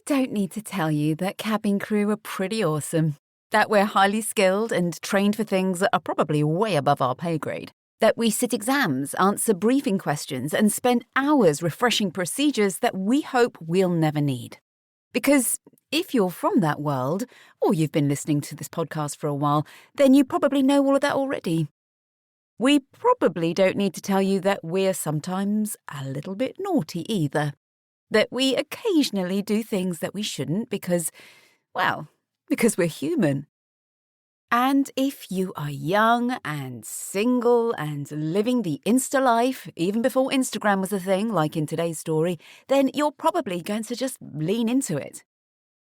don't need to tell you that cabin crew are pretty awesome, that we're highly skilled and trained for things that are probably way above our pay grade, that we sit exams, answer briefing questions, and spend hours refreshing procedures that we hope we'll never need. Because if you're from that world, or you've been listening to this podcast for a while, then you probably know all of that already. We probably don't need to tell you that we're sometimes a little bit naughty either. That we occasionally do things that we shouldn't because we're human. And if you are young and single and living the Insta life, even before Instagram was a thing, like in today's story, then you're probably going to just lean into it.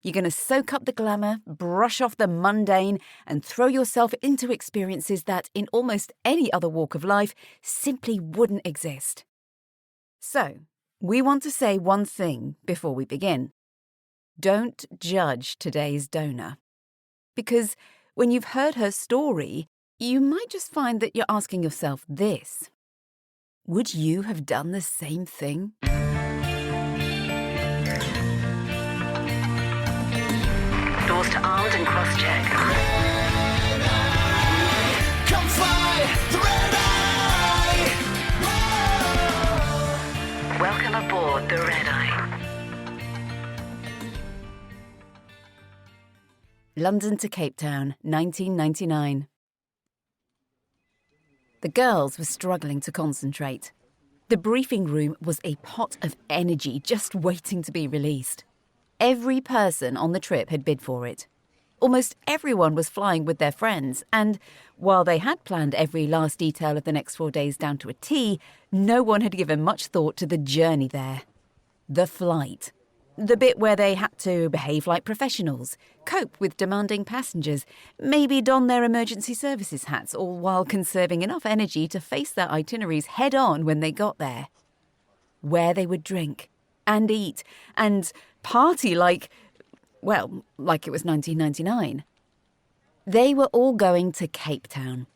You're going to soak up the glamour, brush off the mundane, and throw yourself into experiences that, in almost any other walk of life, simply wouldn't exist. So, we want to say one thing before we begin. Don't judge today's donor. Because when you've heard her story, you might just find that you're asking yourself this. Would you have done the same thing? Doors to armed and cross-check. Come fly, the red eye! Whoa! Welcome aboard the Red Eye. London to Cape Town, 1999. The girls were struggling to concentrate. The briefing room was a pot of energy just waiting to be released. Every person on the trip had bid for it. Almost everyone was flying with their friends, and while they had planned every last detail of the next 4 days down to a T, no one had given much thought to the journey there. The flight. The bit where they had to behave like professionals, cope with demanding passengers, maybe don their emergency services hats, all while conserving enough energy to face their itineraries head-on when they got there. Where they would drink and eat and party like it was 1999. They were all going to Cape Town.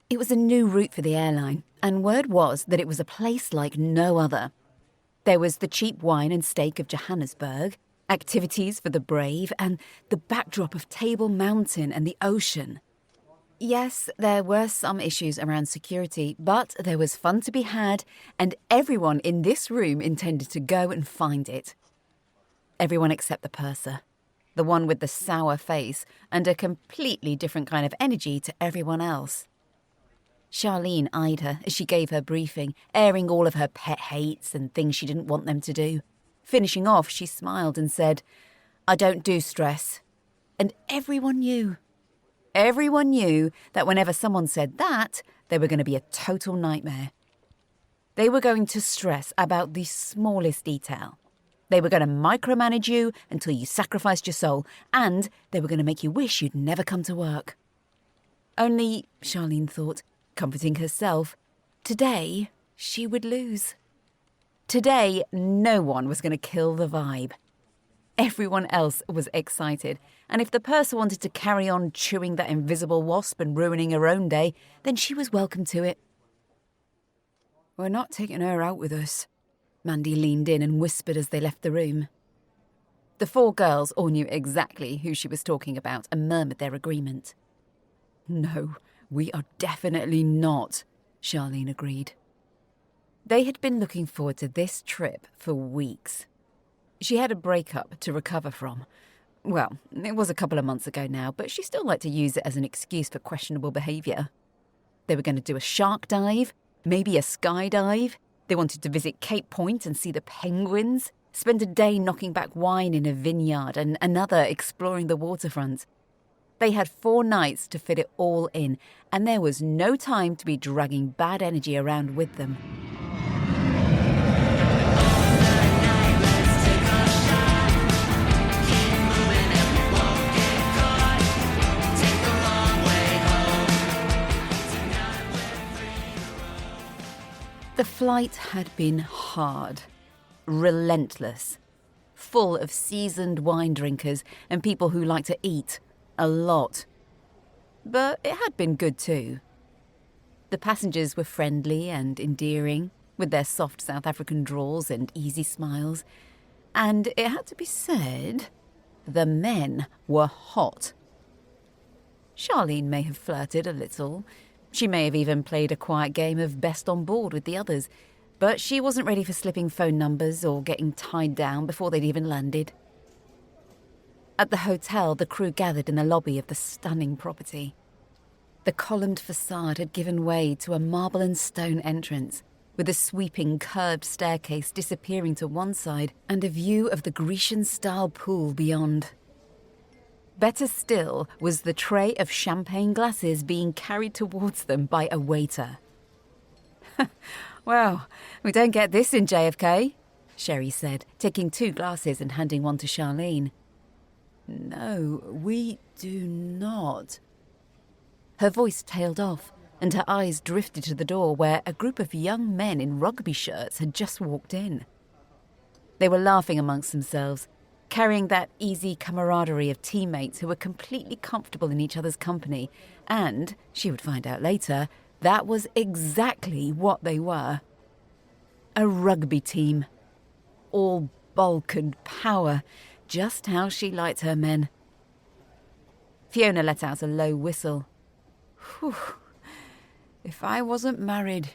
It was a new route for the airline, and word was that it was a place like no other. There was the cheap wine and steak of Johannesburg, activities for the brave, and the backdrop of Table Mountain and the ocean. Yes, there were some issues around security, but there was fun to be had, and everyone in this room intended to go and find it. Everyone except the purser, the one with the sour face and a completely different kind of energy to everyone else. Charlene eyed her as she gave her briefing, airing all of her pet hates and things she didn't want them to do. Finishing off, she smiled and said, "I don't do stress." And everyone knew. Everyone knew that whenever someone said that, they were going to be a total nightmare. They were going to stress about the smallest detail. They were going to micromanage you until you sacrificed your soul, and they were going to make you wish you'd never come to work. Only, Charlene thought, comforting herself, today she would lose. Today, no one was going to kill the vibe. Everyone else was excited, and if the purser wanted to carry on chewing that invisible wasp and ruining her own day, then she was welcome to it. "We're not taking her out with us," Mandy leaned in and whispered as they left the room. The 4 girls all knew exactly who she was talking about and murmured their agreement. "No, we are definitely not," Charlene agreed. They had been looking forward to this trip for weeks. She had a breakup to recover from. Well, it was a couple of months ago now, but she still liked to use it as an excuse for questionable behaviour. They were going to do a shark dive, maybe a skydive. They wanted to visit Cape Point and see the penguins, spend a day knocking back wine in a vineyard and another exploring the waterfront. They had 4 nights to fit it all in, and there was no time to be dragging bad energy around with them. The flight had been hard, relentless, full of seasoned wine drinkers and people who like to eat a lot. But it had been good too. The passengers were friendly and endearing, with their soft South African drawls and easy smiles. And it had to be said, the men were hot. Charlene may have flirted a little. She may have even played a quiet game of best on board with the others, but she wasn't ready for slipping phone numbers or getting tied down before they'd even landed. At the hotel, the crew gathered in the lobby of the stunning property. The columned facade had given way to a marble and stone entrance, with a sweeping curved staircase disappearing to one side and a view of the Grecian-style pool beyond. Better still was the tray of champagne glasses being carried towards them by a waiter. "Well, we don't get this in JFK," Sherry said, taking 2 glasses and handing one to Charlene. "No, we do not." Her voice tailed off, and her eyes drifted to the door where a group of young men in rugby shirts had just walked in. They were laughing amongst themselves, carrying that easy camaraderie of teammates who were completely comfortable in each other's company, and, she would find out later, that was exactly what they were. A rugby team. All bulk and power, just how she liked her men. Fiona let out a low whistle. Whew. If I wasn't married.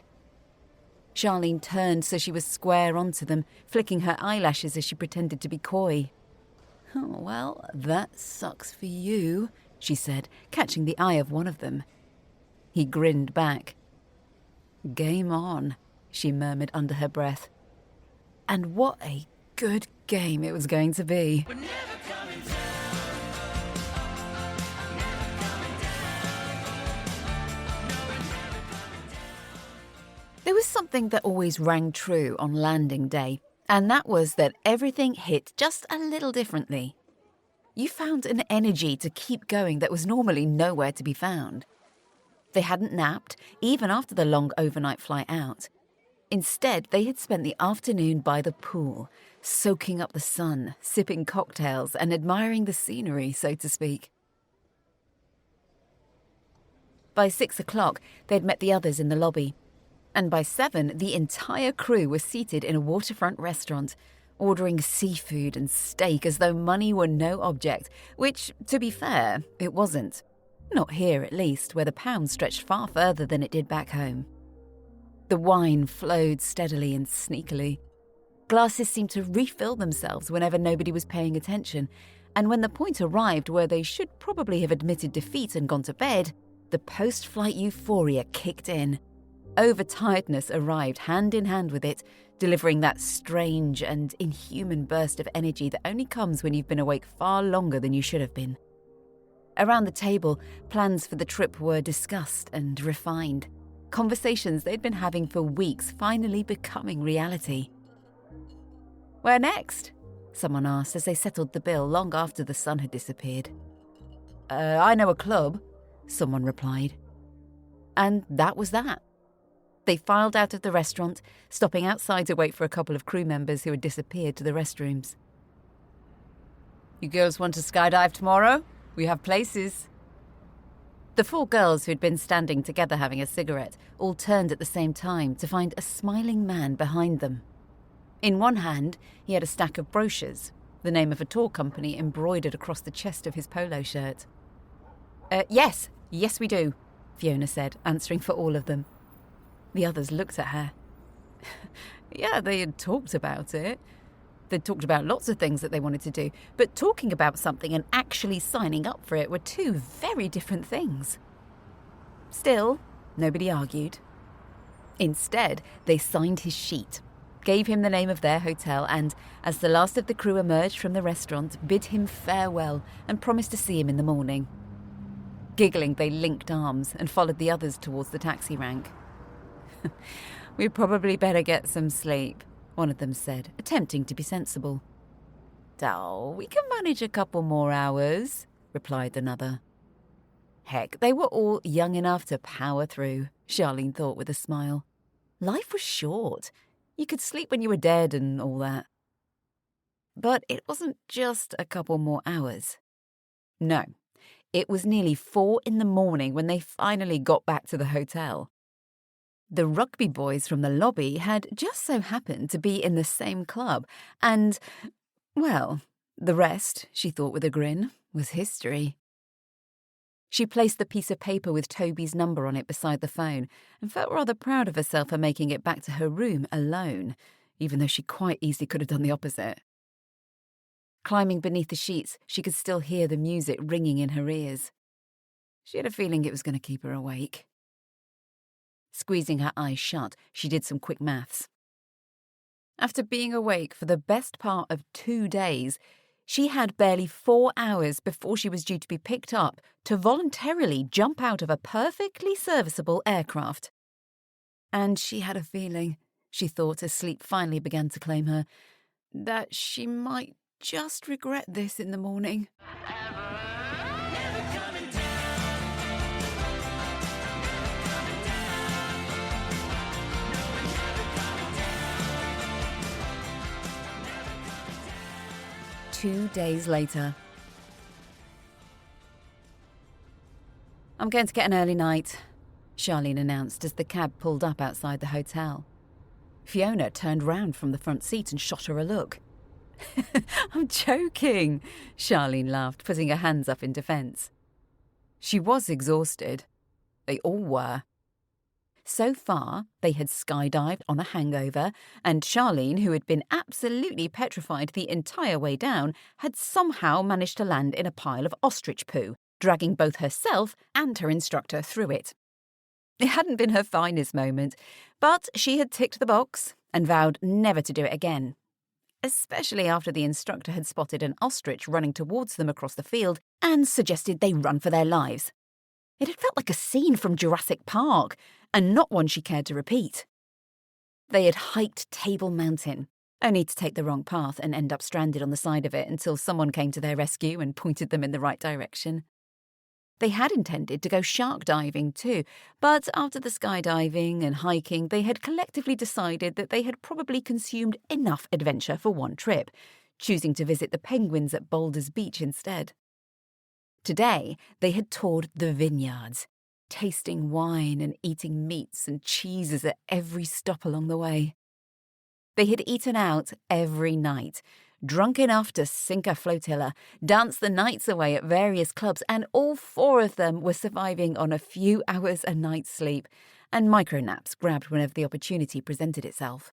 Charlene turned so she was square onto them, flicking her eyelashes as she pretended to be coy. "Oh, well, that sucks for you," she said, catching the eye of one of them. He grinned back. "Game on," she murmured under her breath. And what a good game it was going to be. There was something that always rang true on landing day, and that was that everything hit just a little differently. You found an energy to keep going that was normally nowhere to be found. They hadn't napped, even after the long overnight flight out. Instead, they had spent the afternoon by the pool, soaking up the sun, sipping cocktails, and admiring the scenery, so to speak. By 6 o'clock, they'd met the others in the lobby. And by 7, the entire crew was seated in a waterfront restaurant, ordering seafood and steak as though money were no object, which, to be fair, it wasn't. Not here, at least, where the pound stretched far further than it did back home. The wine flowed steadily and sneakily. Glasses seemed to refill themselves whenever nobody was paying attention, and when the point arrived where they should probably have admitted defeat and gone to bed, the post-flight euphoria kicked in. Overtiredness arrived hand in hand with it, delivering that strange and inhuman burst of energy that only comes when you've been awake far longer than you should have been. Around the table, plans for the trip were discussed and refined. Conversations they'd been having for weeks finally becoming reality. "Where next?" someone asked as they settled the bill long after the sun had disappeared. I know a club," someone replied. And that was that. They filed out of the restaurant, stopping outside to wait for a couple of crew members who had disappeared to the restrooms. "You girls want to skydive tomorrow? We have places." The 4 girls who'd been standing together having a cigarette all turned at the same time to find a smiling man behind them. In one hand, he had a stack of brochures, the name of a tour company embroidered across the chest of his polo shirt. Yes we do," Fiona said, answering for all of them. The others looked at her. Yeah, they had talked about it. They'd talked about lots of things that they wanted to do, but talking about something and actually signing up for it were 2 very different things. Still, nobody argued. Instead, they signed his sheet, gave him the name of their hotel, and, as the last of the crew emerged from the restaurant, bid him farewell and promised to see him in the morning. Giggling, they linked arms and followed the others towards the taxi rank. "We'd probably better get some sleep," one of them said, attempting to be sensible. "Oh, we can manage a couple more hours," replied another. Heck, they were all young enough to power through, Charlene thought with a smile. Life was short. You could sleep when you were dead and all that. But it wasn't just a couple more hours. No, it was nearly 4 in the morning when they finally got back to the hotel. The rugby boys from the lobby had just so happened to be in the same club, and, Well, the rest, she thought with a grin, was history. She placed the piece of paper with Toby's number on it beside the phone and felt rather proud of herself for making it back to her room alone, even though she quite easily could have done the opposite. Climbing beneath the sheets, she could still hear the music ringing in her ears. She had a feeling it was going to keep her awake. Squeezing her eyes shut, she did some quick maths. After being awake for the best part of 2 days, she had barely 4 hours before she was due to be picked up to voluntarily jump out of a perfectly serviceable aircraft. And she had a feeling, she thought as sleep finally began to claim her, that she might just regret this in the morning. Two days later. I'm going to get an early night, Charlene announced as the cab pulled up outside the hotel. Fiona turned round from the front seat and shot her a look. I'm joking, Charlene laughed, putting her hands up in defence. She was exhausted. They all were. So far, they had skydived on a hangover, and Charlene, who had been absolutely petrified the entire way down, had somehow managed to land in a pile of ostrich poo, dragging both herself and her instructor through it. It hadn't been her finest moment, but she had ticked the box and vowed never to do it again, especially after the instructor had spotted an ostrich running towards them across the field and suggested they run for their lives. It had felt like a scene from Jurassic Park, and not one she cared to repeat. They had hiked Table Mountain, only to take the wrong path and end up stranded on the side of it until someone came to their rescue and pointed them in the right direction. They had intended to go shark diving too, but after the skydiving and hiking, they had collectively decided that they had probably consumed enough adventure for one trip, choosing to visit the penguins at Boulders Beach instead. Today, they had toured the vineyards, tasting wine and eating meats and cheeses at every stop along the way. They had eaten out every night, drunk enough to sink a flotilla, danced the nights away at various clubs, and all 4 of them were surviving on a few hours a night's sleep and micro-naps grabbed whenever the opportunity presented itself.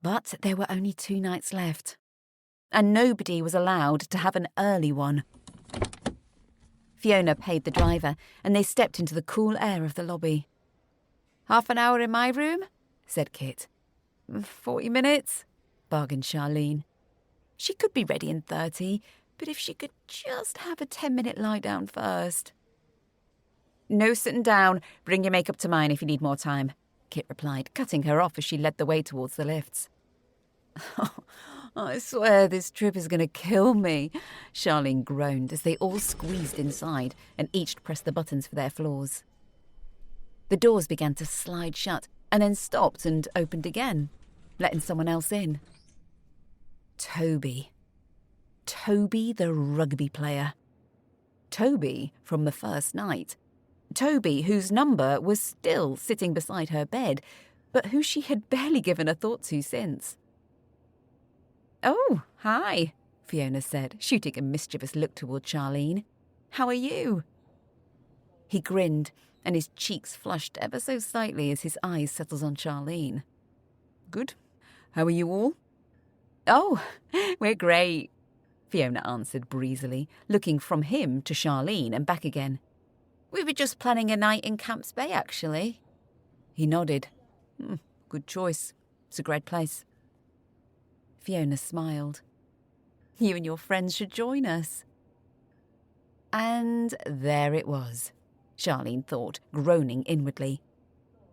But there were only 2 nights left, and nobody was allowed to have an early one. Fiona paid the driver, and they stepped into the cool air of the lobby. "Half an hour in my room?" said Kit. 40 minutes, bargained Charlene. She could be ready in 30, but if she could just have a 10-minute lie down first. "No sitting down. Bring your makeup to mine if you need more time," Kit replied, cutting her off as she led the way towards the lifts. "I swear this trip is going to kill me," Charlene groaned as they all squeezed inside and each pressed the buttons for their floors. The doors began to slide shut and then stopped and opened again, letting someone else in. Toby. Toby the rugby player. Toby from the first night. Toby whose number was still sitting beside her bed, but who she had barely given a thought to since. "Oh, hi," Fiona said, shooting a mischievous look toward Charlene. "How are you?" He grinned, and his cheeks flushed ever so slightly as his eyes settled on Charlene. "Good. How are you all?" "Oh, we're great," Fiona answered breezily, looking from him to Charlene and back again. "We were just planning a night in Camps Bay, actually." He nodded. "Good choice. It's a great place." Fiona smiled. "You and your friends should join us." And there it was, Charlene thought, groaning inwardly.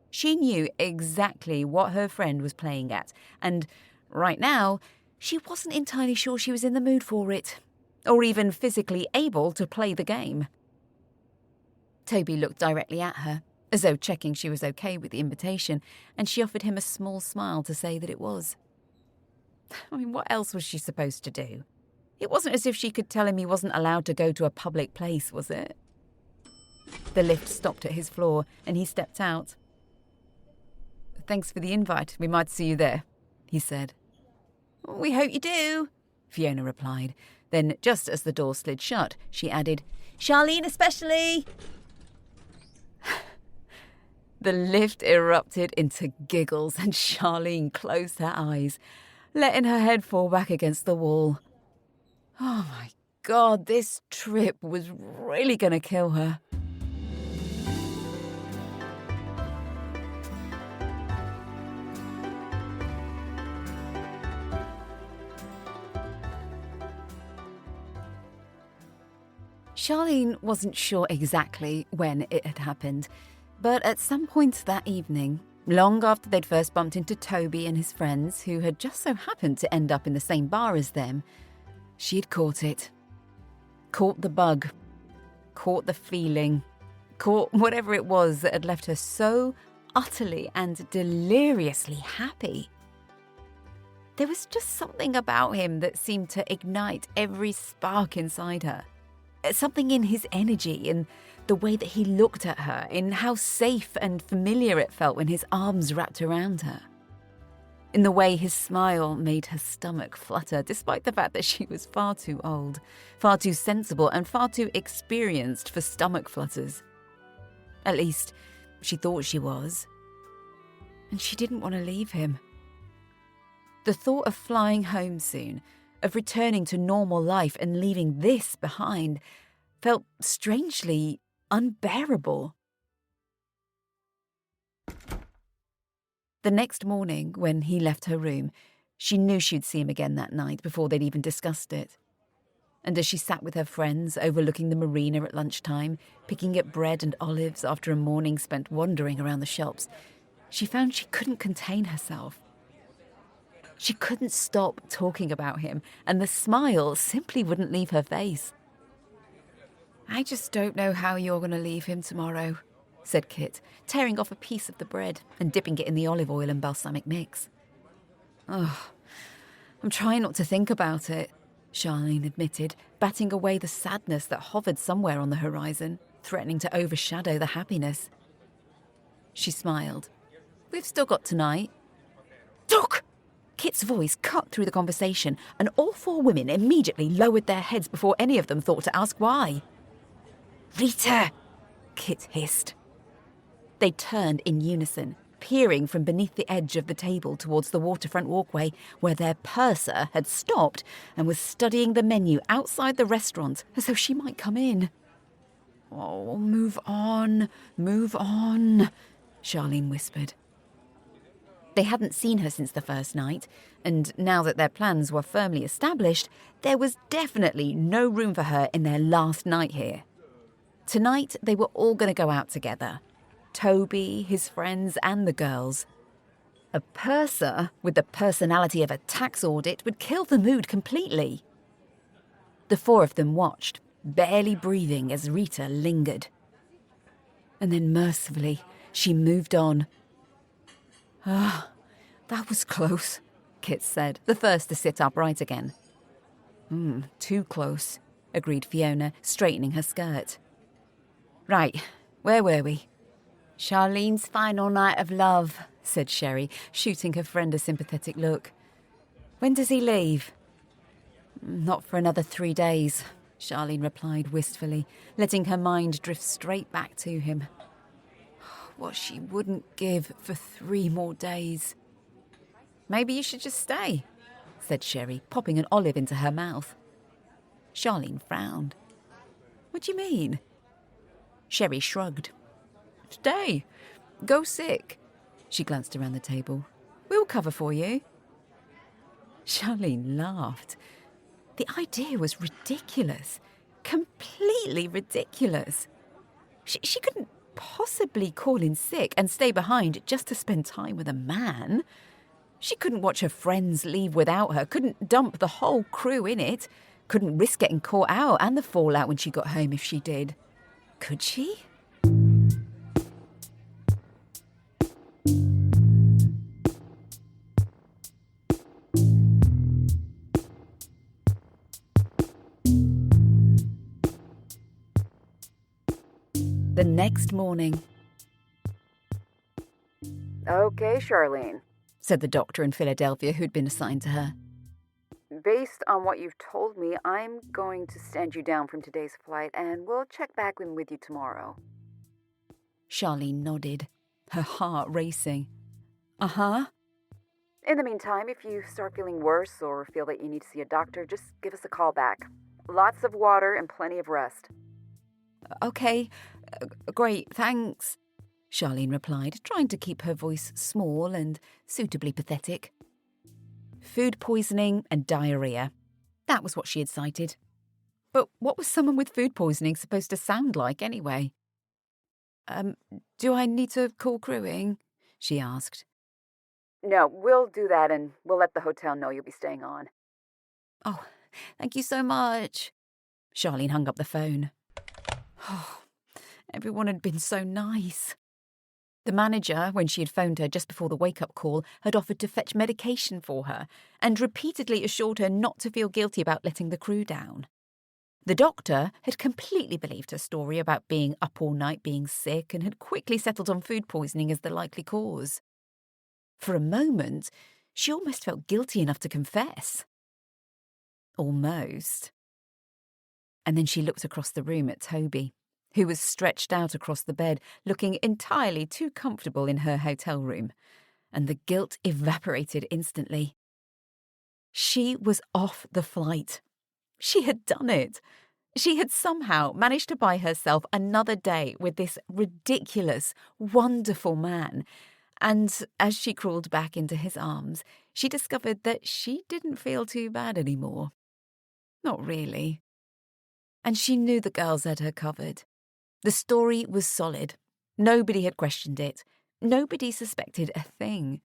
She knew exactly what her friend was playing at, and right now, she wasn't entirely sure she was in the mood for it, or even physically able to play the game. Toby looked directly at her, as though checking she was okay with the invitation, and she offered him a small smile to say that it was. I mean, what else was she supposed to do? It wasn't as if she could tell him he wasn't allowed to go to a public place, was it? The lift stopped at his floor, and he stepped out. "Thanks for the invite. We might see you there," he said. "We hope you do," Fiona replied. Then, just as the door slid shut, she added, "Charlene especially!" The lift erupted into giggles and Charlene closed her eyes, letting her head fall back against the wall. Oh my God, this trip was really going to kill her. Charlene wasn't sure exactly when it had happened, but at some point that evening, long after they'd first bumped into Toby and his friends, who had just so happened to end up in the same bar as them, she'd caught it. Caught the bug. Caught the feeling. Caught whatever it was that had left her so utterly and deliriously happy. There was just something about him that seemed to ignite every spark inside her. Something in his energy, in the way that he looked at her, in how safe and familiar it felt when his arms wrapped around her. In the way his smile made her stomach flutter, despite the fact that she was far too old, far too sensible, and far too experienced for stomach flutters. At least, she thought she was. And she didn't want to leave him. The thought of flying home soon, of returning to normal life and leaving this behind, felt strangely unbearable. The next morning, when he left her room, she knew she'd see him again that night before they'd even discussed it. And as she sat with her friends, overlooking the marina at lunchtime, picking up bread and olives after a morning spent wandering around the shops, she found she couldn't contain herself. She couldn't stop talking about him, and the smile simply wouldn't leave her face. "I just don't know how you're going to leave him tomorrow," said Kit, tearing off a piece of the bread and dipping it in the olive oil and balsamic mix. "Oh, I'm trying not to think about it," Charlene admitted, batting away the sadness that hovered somewhere on the horizon, threatening to overshadow the happiness. She smiled. "We've still got tonight." "Doc!" Kit's voice cut through the conversation, and all four women immediately lowered their heads before any of them thought to ask why. "Rita!" Kit hissed. They turned in unison, peering from beneath the edge of the table towards the waterfront walkway, where their purser had stopped and was studying the menu outside the restaurant as though she might come in. "Oh, move on, Charlene whispered. They hadn't seen her since the first night, and now that their plans were firmly established, there was definitely no room for her in their last night here. Tonight, they were all going to go out together. Toby, his friends, and the girls. A purser with the personality of a tax audit would kill the mood completely. The four of them watched, barely breathing as Rita lingered. And then mercifully, she moved on. "Ah, that was close," Kit said, the first to sit upright again. Too close," agreed Fiona, straightening her skirt. "Right, where were we?" "Charlene's final night of love," said Sherry, shooting her friend a sympathetic look. "When does he leave?" "Not for another 3 days," Charlene replied wistfully, letting her mind drift straight back to him. What she wouldn't give for 3 more days. "Maybe you should just stay," said Sherry, popping an olive into her mouth. Charlene frowned. "What do you mean?" Sherry shrugged. "Stay. Go sick." She glanced around the table. "We'll cover for you." Charlene laughed. The idea was ridiculous. Completely ridiculous. She couldn't possibly call in sick and stay behind just to spend time with a man. She couldn't watch her friends leave without her, couldn't dump the whole crew in it, couldn't risk getting caught out and the fallout when she got home if she did. Could she? The next morning. "Okay, Charlene," said the doctor in Philadelphia who'd been assigned to her. Based on what you've told me, I'm going to stand you down from today's flight, and we'll check back in with you tomorrow. Charlene nodded, her heart racing. Uh-huh. In the meantime, if you start feeling worse or feel that you need to see a doctor, just give us a call back. Lots of water and plenty of rest. Okay, great, thanks, Charlene replied, trying to keep her voice small and suitably pathetic. Food poisoning and diarrhea. That was what she had cited. But what was someone with food poisoning supposed to sound like anyway? Do I need to call crewing? She asked. No, we'll do that and we'll let the hotel know you'll be staying on. Oh, thank you so much. Charlene hung up the phone. Oh, everyone had been so nice. The manager, when she had phoned her just before the wake-up call, had offered to fetch medication for her and repeatedly assured her not to feel guilty about letting the crew down. The doctor had completely believed her story about being up all night being sick and had quickly settled on food poisoning as the likely cause. For a moment, she almost felt guilty enough to confess. Almost. And then she looked across the room at Toby, who was stretched out across the bed, looking entirely too comfortable in her hotel room, and the guilt evaporated instantly. She was off the flight. She had done it. She had somehow managed to buy herself another day with this ridiculous, wonderful man, and as she crawled back into his arms, she discovered that she didn't feel too bad anymore. Not really. And she knew the girls had her covered. The story was solid. Nobody had questioned it. Nobody suspected a thing.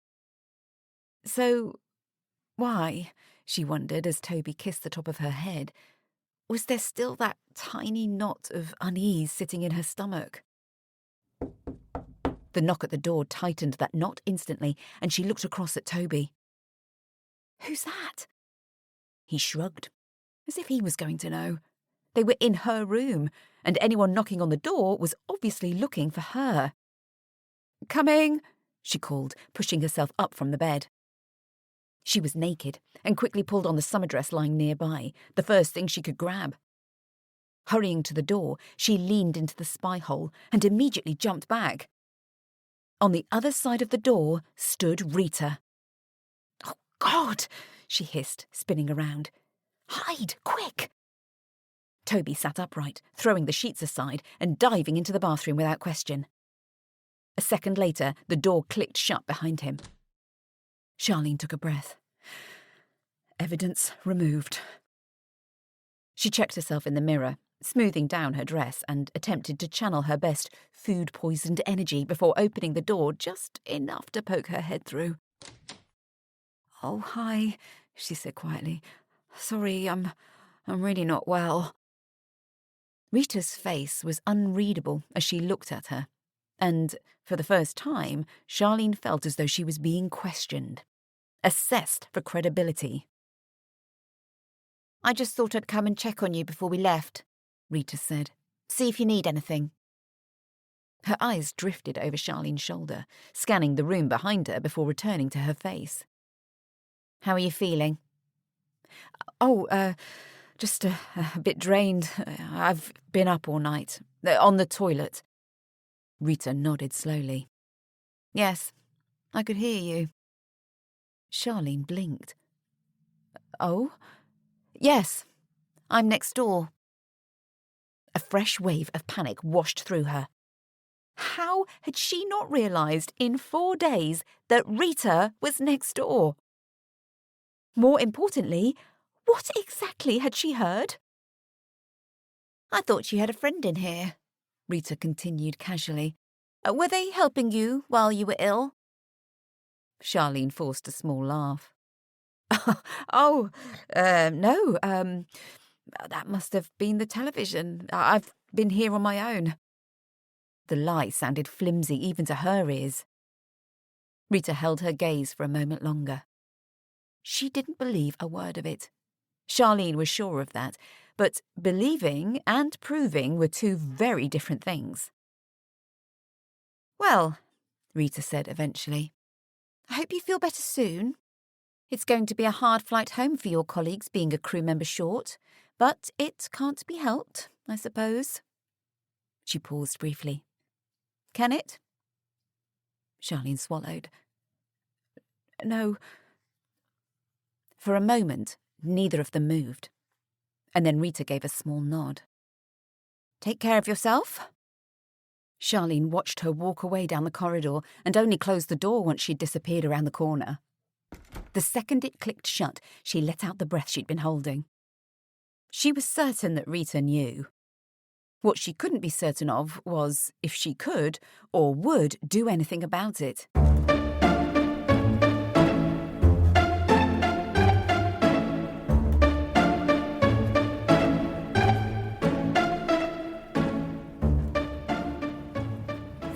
So, why, she wondered as Toby kissed the top of her head, was there still that tiny knot of unease sitting in her stomach? The knock at the door tightened that knot instantly, and she looked across at Toby. Who's that? He shrugged, as if he was going to know. They were in her room, and anyone knocking on the door was obviously looking for her. Coming, she called, pushing herself up from the bed. She was naked and quickly pulled on the summer dress lying nearby, the first thing she could grab. Hurrying to the door, she leaned into the spy hole and immediately jumped back. On the other side of the door stood Rita. Oh, God, she hissed, spinning around. Hide, quick! Toby sat upright, throwing the sheets aside and diving into the bathroom without question. A second later, the door clicked shut behind him. Charlene took a breath. Evidence removed. She checked herself in the mirror, smoothing down her dress, and attempted to channel her best food-poisoned energy before opening the door just enough to poke her head through. Oh, hi, she said quietly. Sorry, I'm really not well. Rita's face was unreadable as she looked at her, and, for the first time, Charlene felt as though she was being questioned, assessed for credibility. I just thought I'd come and check on you before we left, Rita said. See if you need anything. Her eyes drifted over Charlene's shoulder, scanning the room behind her before returning to her face. How are you feeling? Just a bit drained. I've been up all night. On the toilet. Rita nodded slowly. Yes, I could hear you. Charlene blinked. Oh? Yes, I'm next door. A fresh wave of panic washed through her. How had she not realised in 4 days that Rita was next door? More importantly, what exactly had she heard? I thought you had a friend in here, Rita continued casually. Were they helping you while you were ill? Charlene forced a small laugh. No, that must have been the television. I've been here on my own. The lie sounded flimsy even to her ears. Rita held her gaze for a moment longer. She didn't believe a word of it. Charlene was sure of that, but believing and proving were two very different things. Well, Rita said eventually, I hope you feel better soon. It's going to be a hard flight home for your colleagues being a crew member short, but it can't be helped, I suppose. She paused briefly. Can it? Charlene swallowed. No. For a moment, neither of them moved, and then Rita gave a small nod. Take care of yourself? Charlene watched her walk away down the corridor and only closed the door once she'd disappeared around the corner. The second it clicked shut, she let out the breath she'd been holding. She was certain that Rita knew. What she couldn't be certain of was if she could or would do anything about it.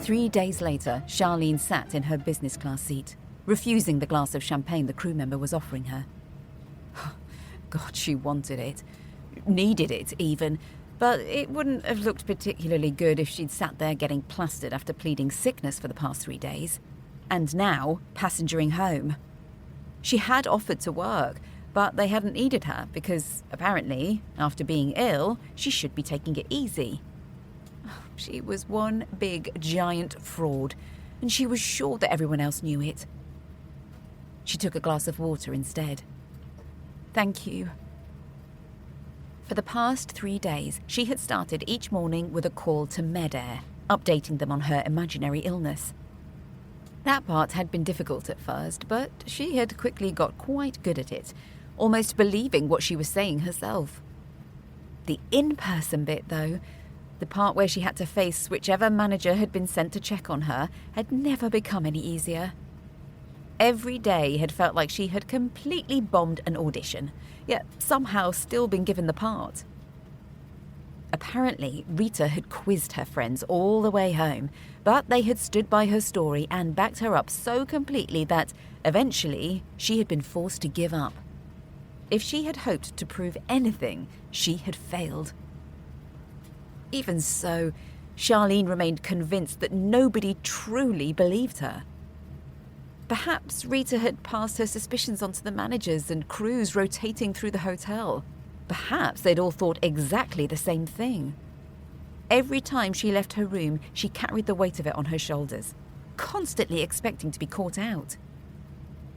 Three days later, Charlene sat in her business class seat, refusing the glass of champagne the crew member was offering her. God, she wanted it. Needed it, even. But it wouldn't have looked particularly good if she'd sat there getting plastered after pleading sickness for the past 3 days. And now, passengering home. She had offered to work, but they hadn't needed her because, apparently, after being ill, she should be taking it easy. She was one big, giant fraud, and she was sure that everyone else knew it. She took a glass of water instead. Thank you. For the past 3 days, she had started each morning with a call to Medair, updating them on her imaginary illness. That part had been difficult at first, but she had quickly got quite good at it, almost believing what she was saying herself. The in-person bit, though, the part where she had to face whichever manager had been sent to check on her, had never become any easier. Every day had felt like she had completely bombed an audition, yet somehow still been given the part. Apparently, Rita had quizzed her friends all the way home, but they had stood by her story and backed her up so completely that, eventually, she had been forced to give up. If she had hoped to prove anything, she had failed. Even so, Charlene remained convinced that nobody truly believed her. Perhaps Rita had passed her suspicions onto the managers and crews rotating through the hotel. Perhaps they'd all thought exactly the same thing. Every time she left her room, she carried the weight of it on her shoulders, constantly expecting to be caught out.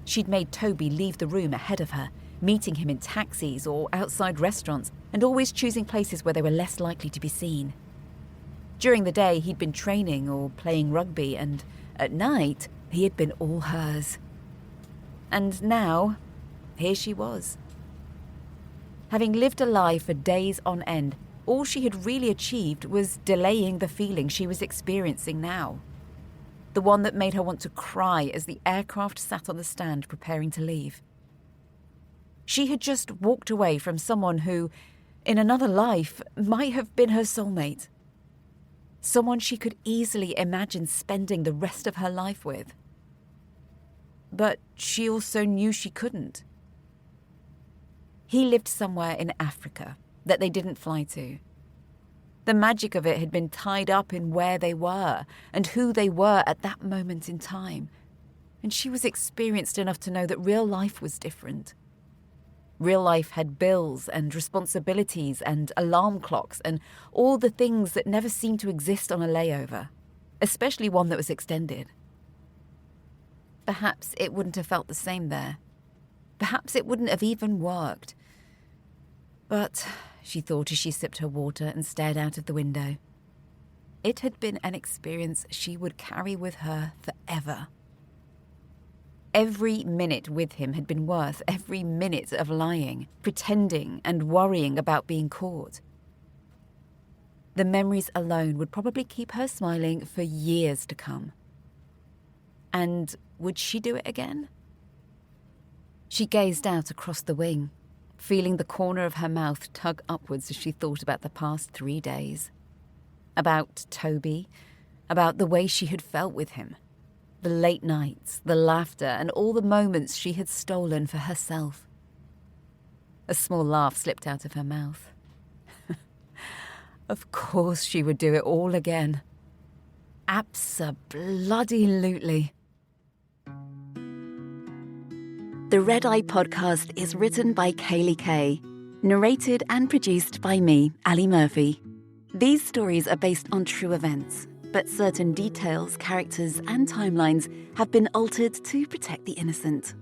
She'd made Toby leave the room ahead of her, meeting him in taxis or outside restaurants, and always choosing places where they were less likely to be seen. During the day, he'd been training or playing rugby, and at night, he had been all hers. And now, here she was. Having lived a lie for days on end, all she had really achieved was delaying the feeling she was experiencing now. The one that made her want to cry as the aircraft sat on the stand preparing to leave. She had just walked away from someone who, in another life, might have been her soulmate. Someone she could easily imagine spending the rest of her life with. But she also knew she couldn't. He lived somewhere in Africa that they didn't fly to. The magic of it had been tied up in where they were and who they were at that moment in time. And she was experienced enough to know that real life was different. Real life had bills and responsibilities and alarm clocks and all the things that never seemed to exist on a layover, especially one that was extended. Perhaps it wouldn't have felt the same there. Perhaps it wouldn't have even worked. But, she thought as she sipped her water and stared out of the window, it had been an experience she would carry with her forever. Every minute with him had been worth every minute of lying, pretending, and worrying about being caught. The memories alone would probably keep her smiling for years to come. And would she do it again? She gazed out across the wing, feeling the corner of her mouth tug upwards as she thought about the past 3 days. About Toby, about the way she had felt with him. The late nights, the laughter, and all the moments she had stolen for herself. A small laugh slipped out of her mouth. Of course she would do it all again. Abso-bloody-lutely. The Red Eye podcast is written by Kaylee Kay, narrated and produced by me, Ali Murphy. These stories are based on true events, but certain details, characters, and timelines have been altered to protect the innocent.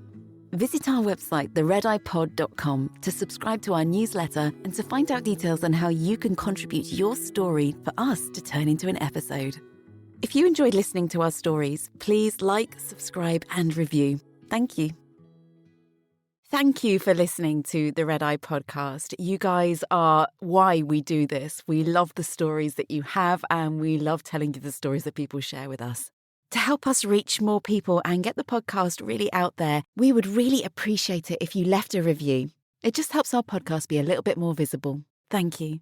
Visit our website, theredeyepod.com, to subscribe to our newsletter and to find out details on how you can contribute your story for us to turn into an episode. If you enjoyed listening to our stories, please like, subscribe, and review. Thank you. Thank you for listening to the Red Eye podcast. You guys are why we do this. We love the stories that you have, and we love telling you the stories that people share with us. To help us reach more people and get the podcast really out there, we would really appreciate it if you left a review. It just helps our podcast be a little bit more visible. Thank you.